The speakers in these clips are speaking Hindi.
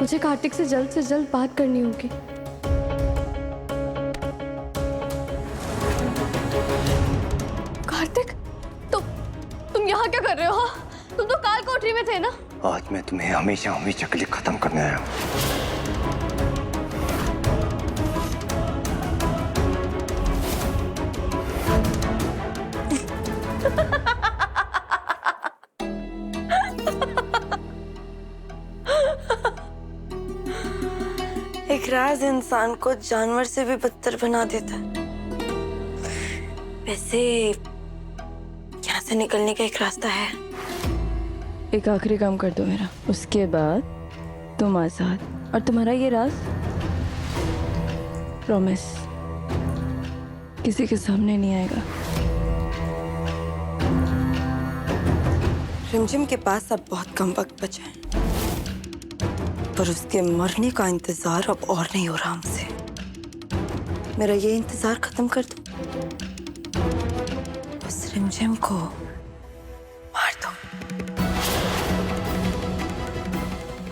मुझे कार्तिक से जल्द बात करनी होगी। कार्तिक, तुम यहाँ क्या कर रहे हो? हाँ? तुम तो काल कोठरी में थे ना? आज मैं तुम्हें हमेशा के लिए खत्म करने आया हूँ। एक राज इंसान को जानवर से भी बदतर बना देता है। वैसे यहाँ से निकलने का एक रास्ता है। एक आखिरी काम कर दो मेरा, उसके बाद तुम आजाद। और तुम्हारा ये राज प्रॉमिस किसी के सामने नहीं आएगा। रिमझिम के पास अब बहुत कम वक्त बचा है, पर उसके मरने का इंतजार अब और नहीं हो रहा हमसे। मेरा ये इंतजार खत्म कर दो, उस रिमझिम को मार दो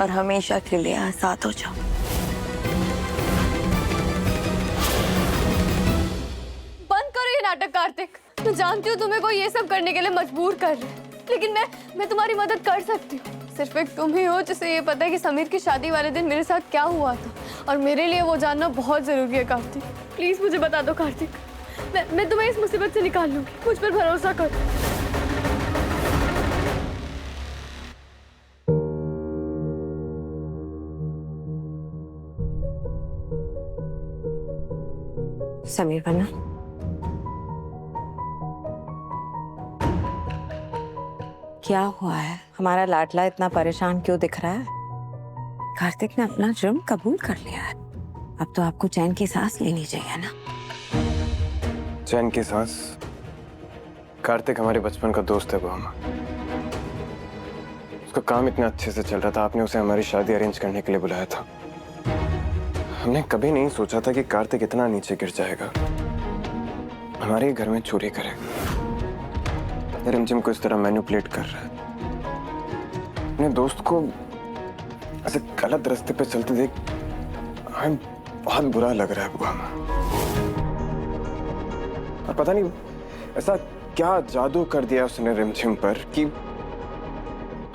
और हमेशा के लिए आजाद हो जाओ। बंद करो ये नाटक कार्तिक। मैं जानती हूँ तुम्हें कोई ये सब करने के लिए मजबूर कर रहा है, लेकिन मैं तुम्हारी मदद कर सकती हूँ। सिर्फ एक तुम ही हो जिसे ये पता है कि समीर की शादी वाले दिन मेरे साथ क्या हुआ था, और मेरे लिए वो जानना बहुत जरूरी है। कार्तिक प्लीज मुझे बता दो। कार्तिक, मैं तुम्हें इस मुसीबत से निकाल लूंगी, मुझ पर भरोसा करो। समीर बना, क्या हुआ है? हमारा लाडला इतना परेशान क्यों दिख रहा है? कार्तिक ने अपना जुर्म कबूल कर लिया है, अब तो आपको चैन की सांस लेनी चाहिए ना। चैन की सांस? कार्तिक हमारे बचपन का दोस्त है बुआ। उसका काम इतना अच्छे से चल रहा था, आपने उसे हमारी शादी अरेंज करने के लिए बुलाया था। हमने कभी नहीं सोचा था कि कार्तिक इतना नीचे गिर जाएगा, हमारे घर में चोरी करेगा, रिमझिम को इस तरह मैनिपुलेट कर रहा है। अपने दोस्त को ऐसे गलत रास्ते पे चलते देख हमें बहुत बुरा लग रहा है बुआ। और पता नहीं ऐसा क्या जादू कर दिया उसने रिमझिम पर कि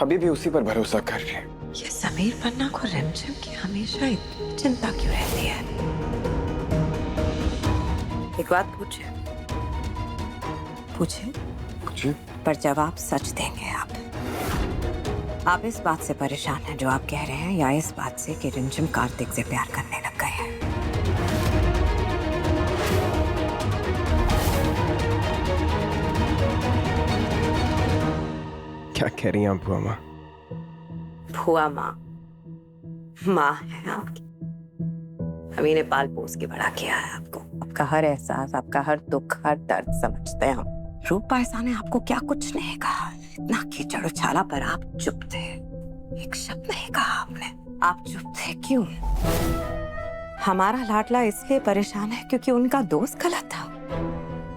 अभी भी उसी पर भरोसा कर रही है। ये समीर पन्ना को रिमझिम की हमेशा इतनी चिंता क्यों रहती है? एक बात पूछे? पर जवाब सच देंगे आप इस बात से परेशान हैं जो आप कह रहे हैं, या इस बात से कि रिमझिम कार्तिक से प्यार करने लग गए हैं? क्या कह रही हैं आप बुआ माँ? भुआ माँ है आपकी। अभी ने पाल पोस के बड़ा किया है आपको। आपका हर एहसास, आपका हर दुख, हर दर्द समझते हैं हम। रूपा ऐसा ने आपको क्या कुछ नहीं कहा, इतना कीचड़ उछाला पर आप चुप थे, एक शब्द नहीं कहा आपने। आप चुप थे क्यों? हमारा लाडला इसलिए परेशान है क्योंकि उनका दोस्त गलत था?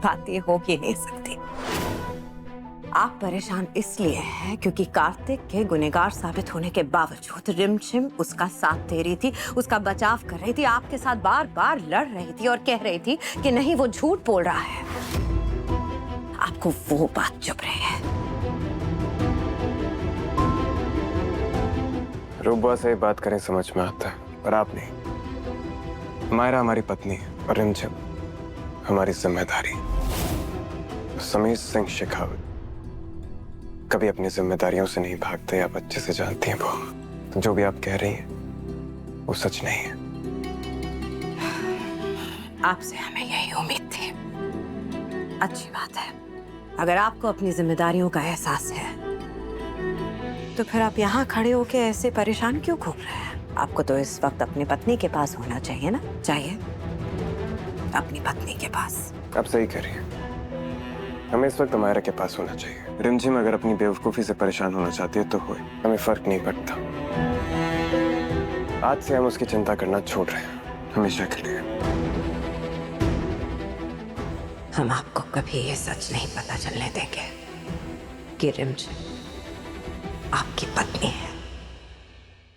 बात ये हो ही नहीं सकती। आप परेशान इसलिए हैं क्योंकि कार्तिक के गुनहगार साबित होने के बावजूद रिमझिम उसका साथ दे रही थी, उसका बचाव कर रही थी, आपके साथ बार बार लड़ रही थी और कह रही थी कि नहीं वो झूठ बोल रहा है। आपको वो बात चुभ रही है। रूबा से बात करें समझ में आता है, पर आप नहीं। मायरा हमारी पत्नी है और रिमझिम हमारी जिम्मेदारी। समीर सिंह शेखावत कभी अपनी जिम्मेदारियों से नहीं भागते, आप अच्छे से जानती हैं वो। तो जो भी आप कह रही हैं वो सच नहीं है। आपसे हमें यही उम्मीद थी। अच्छी बात है, अगर आपको अपनी जिम्मेदारियों का एहसास है तो फिर आप यहाँ खड़े होके ऐसे परेशान क्यों घूम रहे हैं? आपको तो इस वक्त अपनी पत्नी के पास होना चाहिए ना? चाहिए अपनी पत्नी के पास। आप सही कह रही हैं, हमें इस वक्त मायरा के पास होना चाहिए। रिमझिम अगर अपनी बेवकूफी से परेशान होना चाहती है तो होए, हमें फर्क नहीं पड़ता। आज से हम उसकी चिंता करना छोड़ रहे हैं, हमेशा के लिए। हम आपको कभी ये सच नहीं पता चलने देंगे कि रिमझिम आपकी पत्नी है।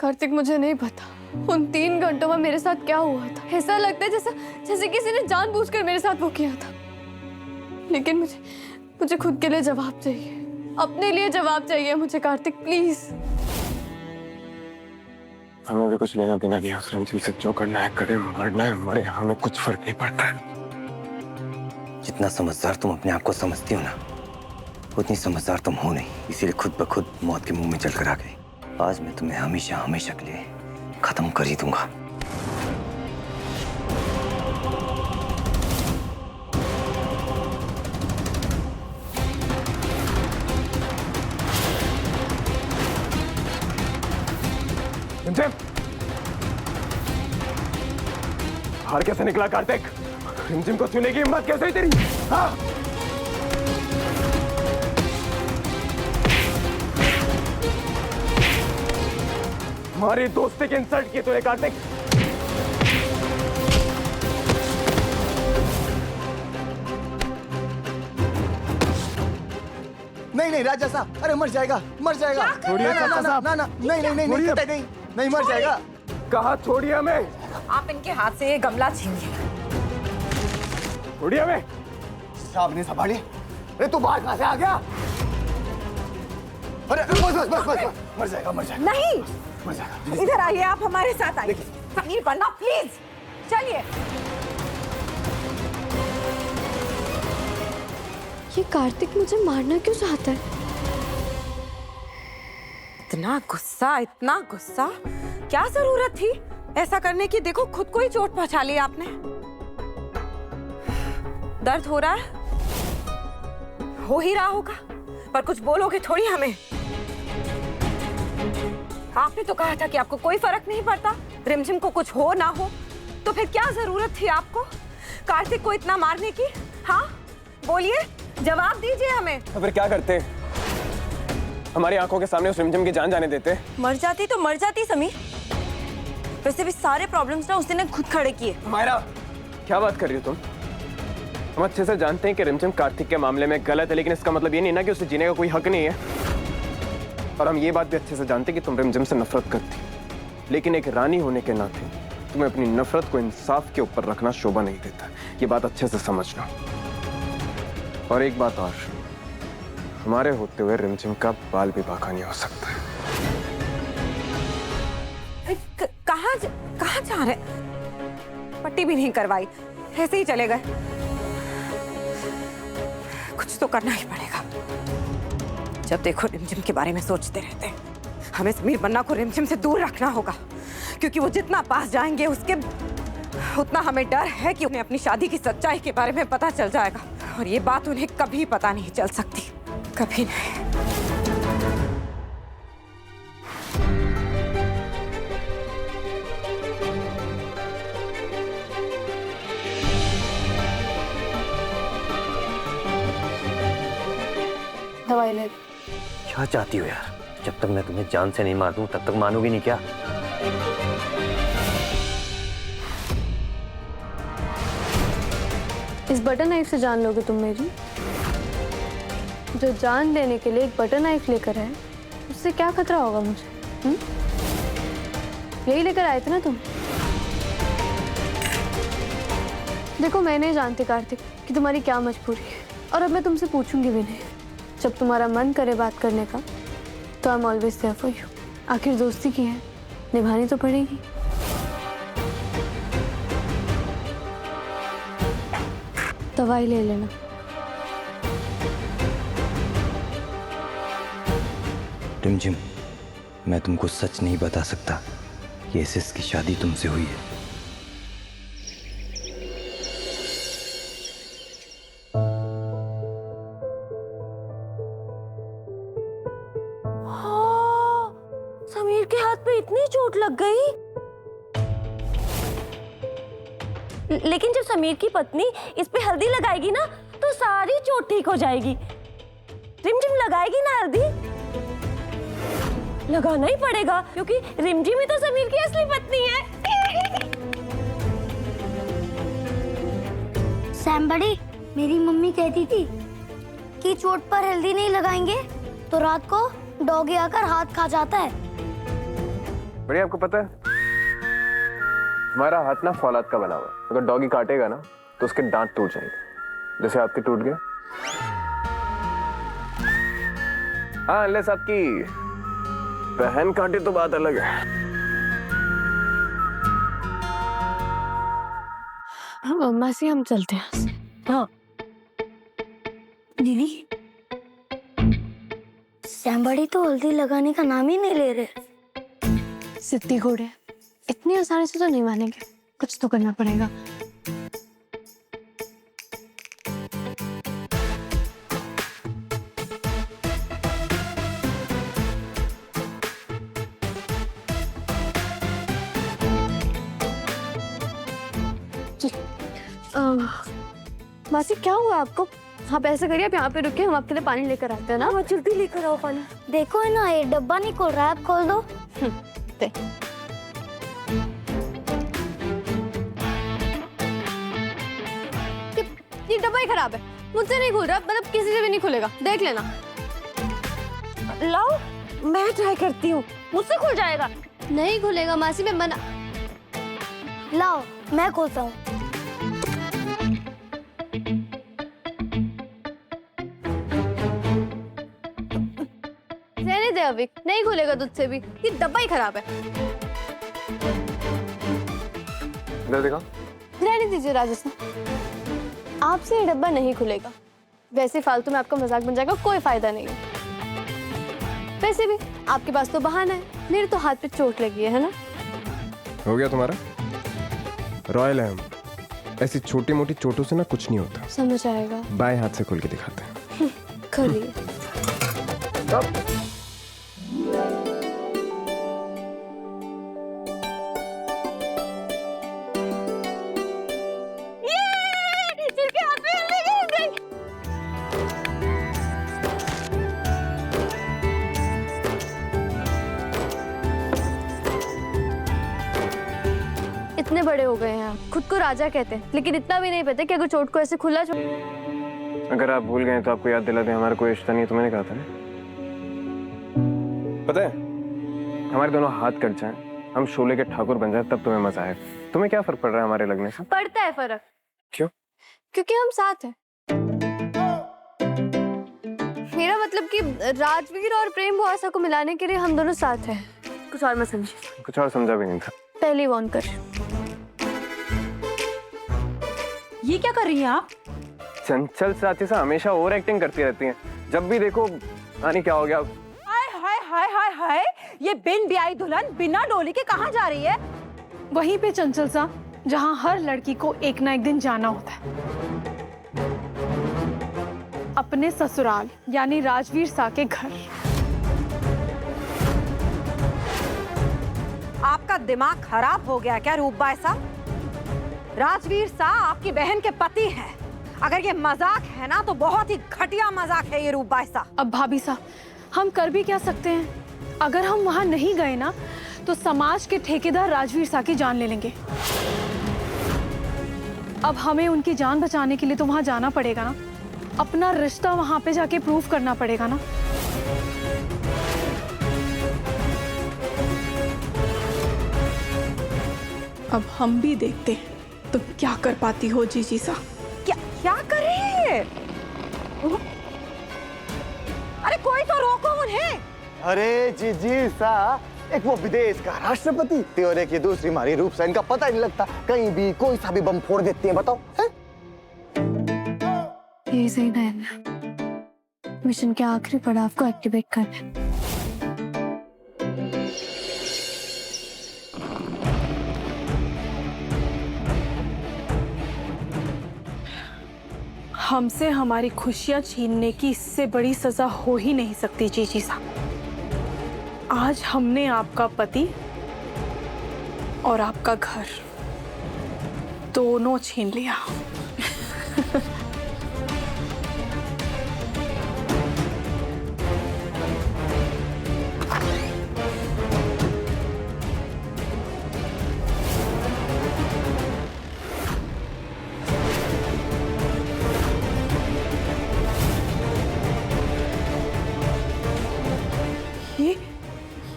कार्तिक, मुझे नहीं पता उन 3 घंटों में मेरे साथ क्या हुआ था। ऐसा लगता है जैसे किसी ने जानबूझकर मेरे साथ वो किया था। लेकिन मुझे खुद के लिए जवाब चाहिए, अपने लिए जवाब चाहिए मुझे कार्तिक, प्लीज। हमें भी कुछ लेना देना नहीं है उस रिमझिम से। जो करना है करे, मरना है मरे, हमें कुछ फर्क नहीं पड़ता है। जितना समझदार तुम अपने आप को समझती हो ना, उतनी समझदार तुम हो नहीं। इसीलिए खुद ब खुद मौत के मुंह में चलकर आ गई। आज मैं तुम्हें हमेशा हमेशा के लिए खत्म कर ही दूंगा। रिमझिम, हार कैसे निकला कार्तिक? रिमझिम को छूने की हिम्मत कैसे हुई तेरी? हाँ? हमारी दोस्ती की इंसल्ट की तूने कार्तिक। नहीं नहीं राजा साहब, अरे मर जाएगा, मर जाएगा। छोड़िए ना ना ना ना ना, नहीं नहीं नहीं नहीं नहीं नहीं मर जाएगा। कहा छोड़िए हमें, आप इनके हाथ से ये गमला छीनिए। छोड़िए हमें। साहब ने संभाली। अरे तू बाहर कहाँ से आ गया? अरे बस बस बस बस, मर जाएगा मर जाएगा नहीं, मर जाएगा। इधर आइए, आप हमारे साथ आइए। समीर पन्ना प्लीज चलिए। ये कार्तिक मुझे मारना क्यों चाहता है? इतना गुस्सा, क्या जरूरत थी ऐसा करने की? देखो खुद को ही चोट पहुंचा ली आपने। दर्द हो रहा है? हो ही रहा होगा, पर कुछ बोलोगे थोड़ी हमें। आपने तो कहा था कि आपको कोई फर्क नहीं पड़ता, रिमझिम को कुछ हो ना हो, तो फिर क्या जरूरत थी आपको कार्तिक को इतना मारने की? हाँ बोलिए, जवाब दीजिए हमें। तो फिर क्या करते? हमारी आंखों के सामने उस रिमझिम की जान जाने देते? मर जाती तो मर जाती समीर। वैसे भी सारे प्रॉब्लम्स ना उसने खुद खड़े किए। मायरा, क्या बात कर रही हो तुम? हम अच्छे से जानते हैं कि रिमझिम कार्तिक के मामले में गलत है, लेकिन इसका मतलब ये नहीं ना कि उसे जीने का कोई हक नहीं है। और हम ये बात भी अच्छे से जानते हैं कि तुम रिमझिम से नफरत करती, लेकिन एक रानी होने के नाते तुम्हें अपनी नफरत को इंसाफ के ऊपर रखना शोभा नहीं देता। ये बात अच्छे से समझना। और एक बात और, हमारे होते हुए रिमझिम का बाल भी बाका नहीं हो सकता है। कहाँ जा रहे? पट्टी भी नहीं करवाई, ऐसे ही चले गए। कुछ तो करना ही पड़ेगा। जब देखो रिमझिम के बारे में सोचते रहते हैं। हमें समीर पन्ना को रिमझिम से दूर रखना होगा, क्योंकि वो जितना पास जाएंगे उसके उतना हमें डर है कि उन्हें अपनी शादी की सच्चाई के बारे में पता चल जाएगा, और ये बात उन्हें कभी पता नहीं चल सकती, कभी नहीं। दवाई ले। क्या चाहती हो यार? जब तक मैं तुम्हें जान से नहीं मार दूं तब तक मानोगी नहीं क्या? इस बटन नाइफ से जान लोगे तुम मेरी? जो जान लेने के लिए एक बटन नाइफ लेकर आए, उससे क्या खतरा होगा मुझे? यही लेकर आए थे ना तुम? देखो मैं नहीं जानती कार्तिक कि तुम्हारी क्या मजबूरी है, और अब मैं तुमसे पूछूंगी भी नहीं। जब तुम्हारा मन करे बात करने का तो I am always there for you. आखिर दोस्ती की है, निभानी तो पड़ेगी। दवाई ले लेना। रिमझिम, मैं तुमको सच नहीं बता सकता कि एसएस की शादी तुमसे हुई है। समीर के हाथ पे इतनी चोट लग गई। लेकिन जब समीर की पत्नी इस पे हल्दी लगाएगी ना तो सारी चोट ठीक हो जाएगी। रिमझिम लगाएगी ना हल्दी? लगाना ही पड़ेगा, क्योंकि रिमझिम ही तो समीर की असली पत्नी है। सैम बड़ी, मेरी मम्मी कहती थी कि चोट पर हल्दी नहीं लगाएंगे तो रात को डॉगी आकर हाथ खा जाता है। बढ़िया, आपको पता है हमारा हाथ ना फौलाद का बना हुआ है। अगर डॉगी काटेगा ना तो उसके दांत टूट जाएंगे, जैसे आपके टूट गए। हाँ, अनलेस आपकी बहन काटे तो बात अलग है। मासी हम चलते हैं। हाँ दीदी, सैम्बड़ी तो हल्दी लगाने का नाम ही नहीं ले रहे। सिद्धि घोड़े इतनी आसानी से तो नहीं मानेंगे, कुछ तो करना पड़ेगा। मासी क्या हुआ आपको? आप ऐसे करिए, आप यहाँ पे रुकिए, हम आपके लिए पानी लेकर आते हैं ना। हाँ, जल्दी लेकर आओ पानी। देखो है ना, ये डब्बा नहीं खोल रहा है, आप खोल दो। दे। ये डब्बा ही खराब है, मुझसे नहीं खुल रहा, मतलब किसी से भी नहीं खुलेगा, देख लेना। लाओ मैं ट्राई करती हूँ, मुझसे खुल जाएगा। नहीं खुलेगा मासी, मैं मना। लाओ मैं खोलता हूँ। रहने दे अभी, नहीं खुलेगा तुझसे भी, ये डब्बा ही खराब है। इधर देखो। रहने दीजिए राजेश, आपसे ये डब्बा नहीं खुलेगा। वैसे फालतू में आपका मजाक बन जाएगा, कोई फायदा नहीं है। वैसे भी आपके पास तो बहाना है, मेरे तो हाथ पे चोट लगी है ना। हो गया तुम्हारा? रॉयल है हम, ऐसी छोटी मोटी चोटों से ना कुछ नहीं होता। समझ आएगा। बाएं हाथ से खोल के दिखाते हैं। खोलिए। इतने बड़े हो गए हैं आप, खुद को राजा कहते हैं, लेकिन इतना भी नहीं पता कि अगर चोट को ऐसे खुला अगर आप भूल गए तो आपको याद दिला दें, हमारा कोई रिश्ता नहीं है, तो मैंने कहा था ना। पता है, हमारे दोनों हाथ कट जाएं, हम शोले के ठाकुर बन जाए, तब तुम्हें मजा आए। तुम्हें क्या फर्क पड़ रहा है हमारे लगने से? पड़ता है फर्क। क्यों? क्योंकि हम साथ हैं। मेरा मतलब कि राजवीर और प्रेम बुआसा को मिलाने के लिए हम दोनों साथ हैं। कुछ और मत समझिए। कुछ और समझा भी नहीं था। पहले वॉर्न कर। ये क्या कर रही हैं आप? चंचल साथी से हमेशा ओवर एक्टिंग करती रहती हैं। जब भी देखो आनी क्या हो गया। हाय हाय हाय हाय हाय, ये बिन ब्याही दुल्हन बिना डोली के कहाँ जा रही है? वहीं पे चंचल सा, जहां हर लड़की को एक ना एक दिन जाना होता है, अपने ससुराल यानी राजवीर सा के घर। आपका दिमाग खराब हो गया क्या रूपबाई साहब? राजवीर सा आपकी बहन के पति हैं। अगर ये मजाक है ना तो बहुत ही घटिया मजाक है ये रूपबाई साहब। अब भाभी सा, हम कर भी क्या सकते हैं? अगर हम वहां नहीं गए ना तो समाज के ठेकेदार राजवीर सा की जान ले लेंगे। अब हमें उनकी जान बचाने के लिए तो वहां जाना पड़ेगा ना, अपना रिश्ता वहां पे जाके प्रूव करना पड़ेगा ना। अब हम भी देखते हैं तुम क्या कर पाती हो जीजी सा। क्या क्या कर रही है? अरे कोई तो रोको उन्हें। अरे जीजी सा, एक वो विदेश का राष्ट्रपति और एक ये दूसरी हमारी रूप सा, इनका पता ही नहीं लगता, कहीं भी कोई सा भी बम फोड़ देती है। बताओ है? ये सही है। मिशन के आखिरी पड़ाव को एक्टिवेट करना। हमसे हमारी खुशियां छीनने की इससे बड़ी सजा हो ही नहीं सकती जीजी साहब। आज हमने आपका पति और आपका घर दोनों छीन लिया।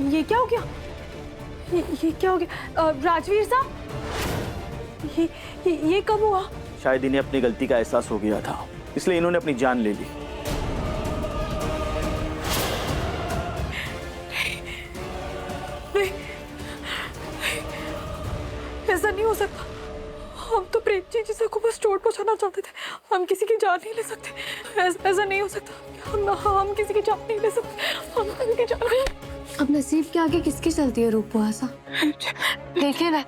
ये क्या हो गया? ये क्या हो गया? राजवीर साहब, ये कब हुआ? शायद इन्हें अपनी गलती का एहसास हो गया था, इसलिए इन्होंने अपनी जान ले ली। नहीं, ऐसा नहीं हो सकता। हम तो प्रेम जी से को बस चोट पहुंचाना चाहते थे, हम किसी की जान नहीं ले सकते। ऐसा नहीं हो सकता। हम किसी की जान नहीं ले सकते, हम किसी की जान नहीं। अब नसीब के आगे किसकी चलती है रूप बुआसा? देखिए ना,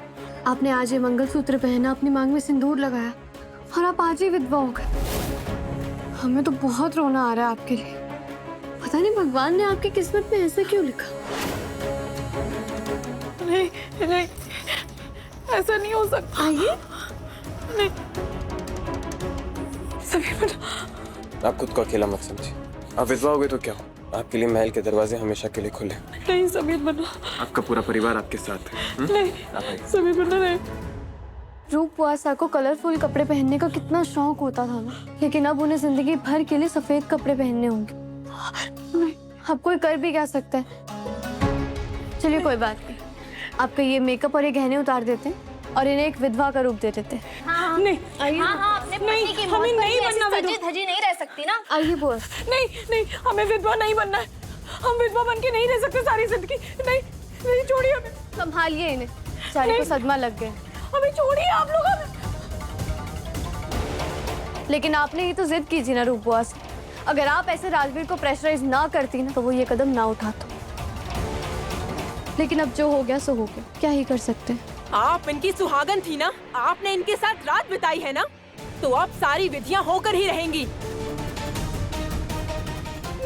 आपने आज ये मंगलसूत्र पहना, अपनी मांग में सिंदूर लगाया और आप आज ही विधवा हो गए। हमें तो बहुत रोना आ रहा है आपके लिए। पता नहीं भगवान ने आपकी किस्मत में ऐसा क्यों लिखा। नहीं नहीं, ऐसा नहीं हो सकता। आइए। नहीं समीर, आप खुद को अकेला मत समझिए। आप विधवा हो गए तो क्या हो, आपके लिए महल के दरवाजे हमेशा के लिए खुले। नहीं समीर बन्ना, आपका पूरा परिवार आपके साथ है। नहीं समीर बन्ना, नहीं। रूप बुआसा को कलरफुल कपड़े पहनने का कितना शौक होता था ना, लेकिन अब उन्हें जिंदगी भर के लिए सफेद कपड़े पहनने होंगे। अब कोई कर भी क्या सकता है। चलिए कोई बात नहीं, आपका ये मेकअप और ये गहने उतार देते हैं और इन्हें एक विधवा का रूप दे देते हैं। नहीं हाँ हाँ, अपने पति की मौत पर भी ऐसी सजी धजी नहीं रह सकती ना। आइए बुआ। नहीं नहीं, हमें विधवा नहीं बनना है। हम विधवा बन के नहीं रह सकते सारी जिंदगी। नहीं नहीं, छोड़िए हमें। संभालिए इन्हें, चारी को सदमा लग गया। हमें छोड़िए आप लोग। हमें लेकिन आपने ही तो जिद की थी ना रूप बुआ से। अगर आप ऐसे राजवीर को प्रेशराइज ना करती ना तो वो ये कदम ना उठाता। लेकिन अब जो हो गया सो हो गया, क्या ही कर सकते हैं। आप इनकी सुहागन थी ना, आपने इनके साथ रात बिताई है ना, तो अब सारी विधियां होकर ही रहेंगी।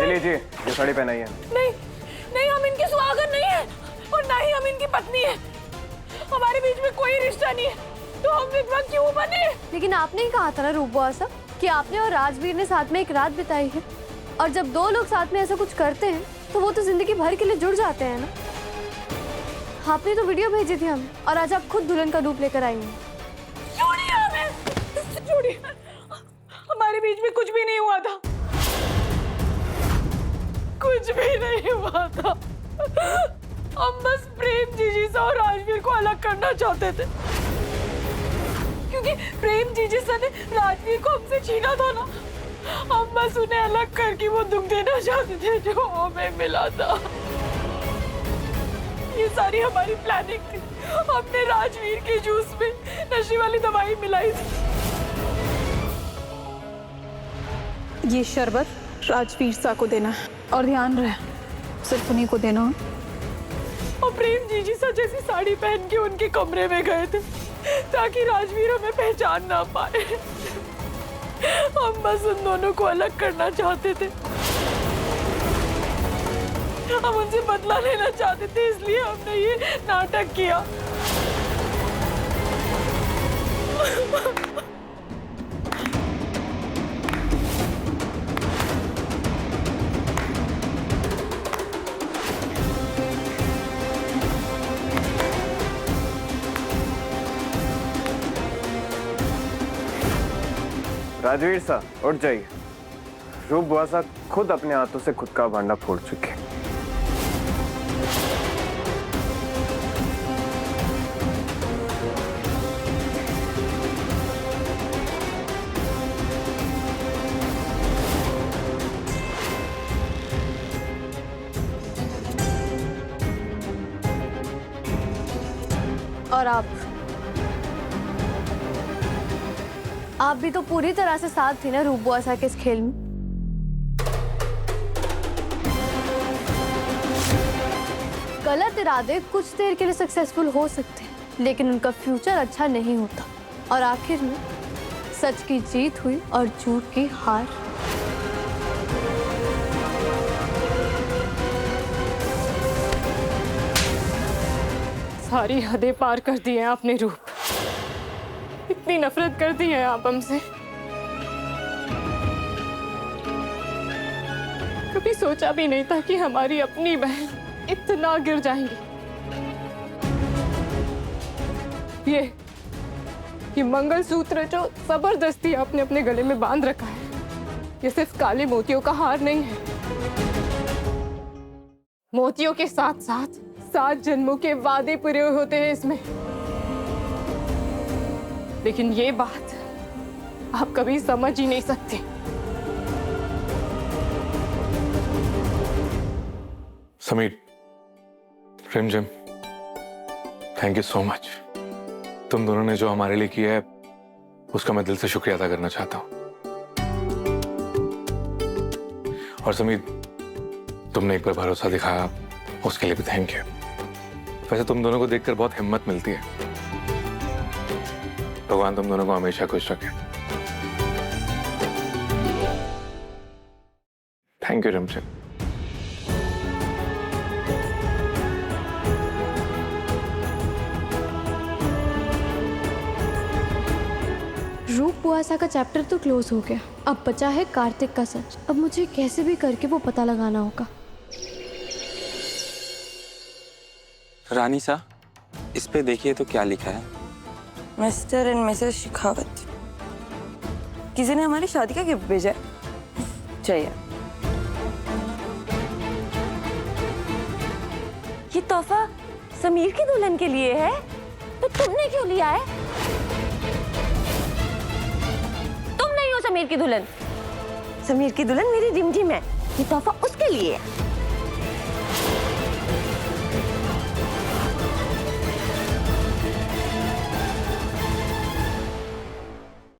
लीजिए, ये साड़ी पहनाइए। नहीं नहीं, हम इनकी सुहागन नहीं है और ना ही हम इनकी पत्नी है। हमारे बीच में कोई रिश्ता नहीं है, तो हम विधवा क्यों बने? लेकिन आपने ही कहा था ना रूप बुआ साहब कि आपने और राजवीर ने साथ में एक रात बिताई है, और जब दो लोग साथ में ऐसा कुछ करते हैं तो वो तो जिंदगी भर के लिए जुड़ जाते हैं ना। आपने तो वीडियो भेजी थी हमें, और आज आप खुद दुल्हन का रूप लेकर आई हैं। छोड़िए हमें, छोड़िए। हमारे बीच में कुछ भी नहीं हुआ था, कुछ भी नहीं हुआ था। हम बस प्रेम जीजी से और राजवीर को अलग करना चाहते थे, क्योंकि प्रेम जीजी से ने राजवीर को हमसे छीना था ना। हम बस उन्हें अलग करके वो दुख देना चाहते थे जो हमें मिला था। ये सारी हमारी प्लानिंग थी। हमने राजवीर के जूस में नशे वाली दवाई मिलाई थी। ये शरबत राजवीर सा को देना है, और ध्यान रहे सिर्फ उन्हीं को देना। और प्रेम जीजी सा जैसी साड़ी पहन के उनके कमरे में गए थे ताकि राजवीर हमें पहचान ना पाए। हम बस उन दोनों को अलग करना चाहते थे। हम उनसे बदला लेना चाहते थे, इसलिए हमने ये नाटक किया। राजवीर साहब उठ जाइए। रूप बुआ साहब खुद अपने हाथों से खुद का भांडा फोड़ चुके हैं। और आप भी तो पूरी तरह से साथ थी ना रूप बुआ साहब के इस खेल में। गलत इरादे कुछ देर के लिए सक्सेसफुल हो सकते हैं, लेकिन उनका फ्यूचर अच्छा नहीं होता, और आखिर में सच की जीत हुई और झूठ की हार। सारी हदें पार कर दी हैं आपने रूप। इतनी नफरत कर दी है आप हमसे। कभी सोचा भी नहीं था कि हमारी अपनी बहन इतना गिर जाएंगी। ये मंगलसूत्र जो जबरदस्ती आपने अपने गले में बांध रखा है, ये सिर्फ काले मोतियों का हार नहीं है। मोतियों के साथ साथ 7 जन्मों के वादे पूरे होते हैं इसमें। लेकिन ये बात आप कभी समझ ही नहीं सकते। समीर, रिमझिम, थैंक यू सो मच। तुम दोनों ने जो हमारे लिए किया है उसका मैं दिल से शुक्रिया अदा करना चाहता हूं। और समीर, तुमने एक बार भरोसा दिखाया, उसके लिए भी थैंक यू। वैसे तुम दोनों को देखकर बहुत हिम्मत मिलती है। भगवान तुम दोनों को हमेशा खुश रखे। थैंक यू रिमझिम। रूप बुआसा का चैप्टर तो क्लोज हो गया, अब बचा है कार्तिक का सच। अब मुझे कैसे भी करके वो पता लगाना होगा। रानी सा, इस पे देखिए तो क्या लिखा है। मिस्टर एंड मिसेस शेखावत, किसी ने हमारी शादी का गिफ्ट भेजा है। चाहिए ये तोहफा समीर की दुल्हन के लिए है, तो तुमने क्यों लिया है? तुम नहीं हो समीर की दुल्हन। समीर की दुल्हन मेरी रिमझिम है, ये तोहफा उसके लिए है।